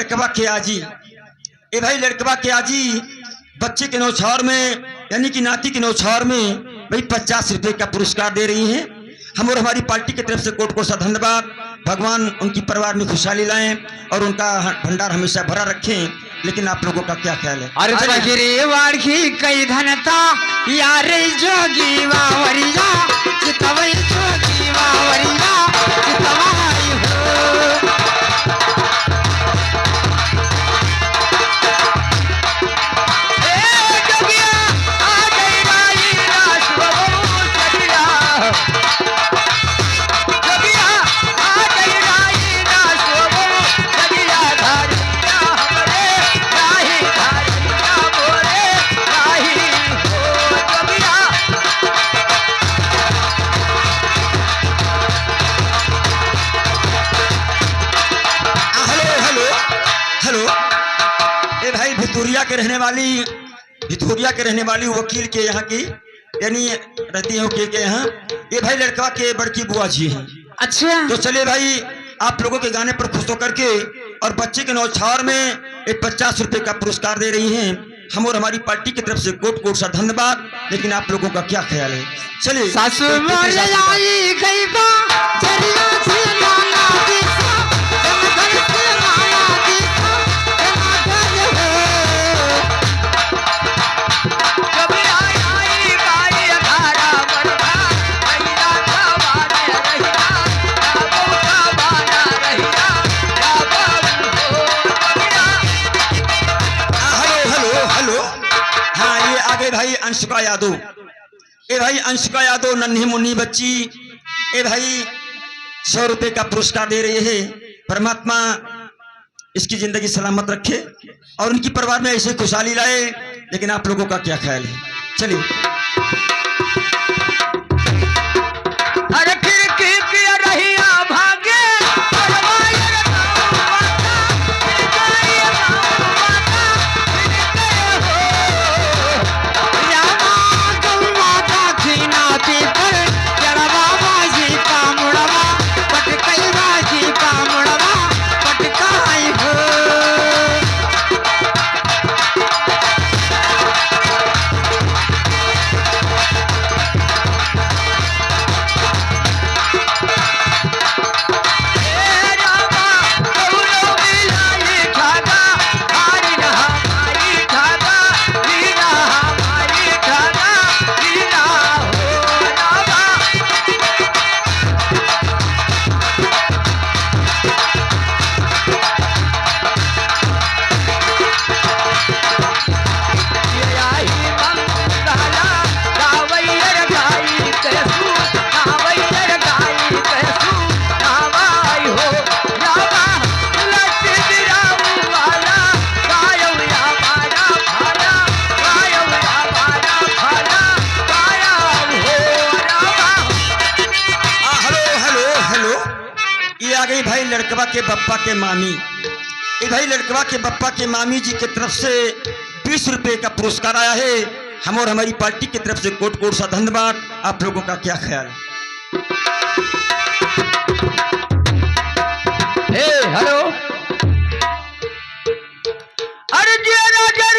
लड़कवा के आजी, ए भाई लड़कवा के आजी बच्चे के नौछावर में यानी कि नाती के नौछावर में भाई 50 रुपए का पुरस्कार दे रही हैं। हम और हमारी पार्टी की तरफ से कोट कोट सा धन्यवाद। भगवान उनकी परिवार में खुशहाली लाएं और उनका भंडार हमेशा भरा रखें। लेकिन आप लोगों का क्या ख्याल है? अरे गिरीवाड़ की कई धनता यार जोगी वावरिया चितवई जोगी वावरिया चितवाई हो। ए जोगिया आ गई राई रास बबू सरिया, जोगिया आ गई राई रास बबू सरिया धारिया हमरे राही धारिया बोरे राही हो जोगिया। हेलो हेलो हेलो, ए भाई भितूरिया के रहने वाली वकील के यहाँ की यानी रहती है वकील के यहाँ। ये भाई लड़का के बड़की बुआ जी हैं। अच्छा तो चलिए भाई आप लोगों के गाने पर खुश होकर के और बच्चे के नौछावर में एक 50 रुपए का पुरस्कार दे रही हैं। हम और हमारी पार्टी की तरफ से कोट कोट सा धन्यवाद। लेकिन आप लोगों का क्या ख्याल है? चलिए सासू मोर आई गई बा जरिया से लाला दिसा घर से लाला दिसा घर हो। कभी आई बाई अखाड़ा बनवा रहिया खवाने रहिया बाबू खवाना रहिया बाबू हो कबिया। हेलो हेलो हेलो, हाँ ये आगे भाई अंशुका यादव। ए भाई अंशुका यादव नन्ही मुन्नी बच्ची, ए भाई 100 रुपए का पुरस्कार दे रहे हैं। परमात्मा इसकी जिंदगी सलामत रखे और उनकी परिवार में ऐसे खुशहाली लाए। लेकिन आप लोगों का क्या ख्याल है? चलिए अरे फिर की रहिया भागे परवायर गाँव माता गई गाँव माता फिर हो रामा गौ माता खीनाती पर जड़वा बाजी का मुड़वा पटकई बाजी का मुड़वा पटकाई हो। भाई लड़कवा के बप्पा के मामी, ये भाई लड़कवा के बप्पा के मामी जी की तरफ से 20 रुपए का पुरस्कार आया है। हम और हमारी पार्टी की तरफ से कोट कोट सा धन्यवाद। आप लोगों का क्या ख्याल है? हेलो अरे जरा जर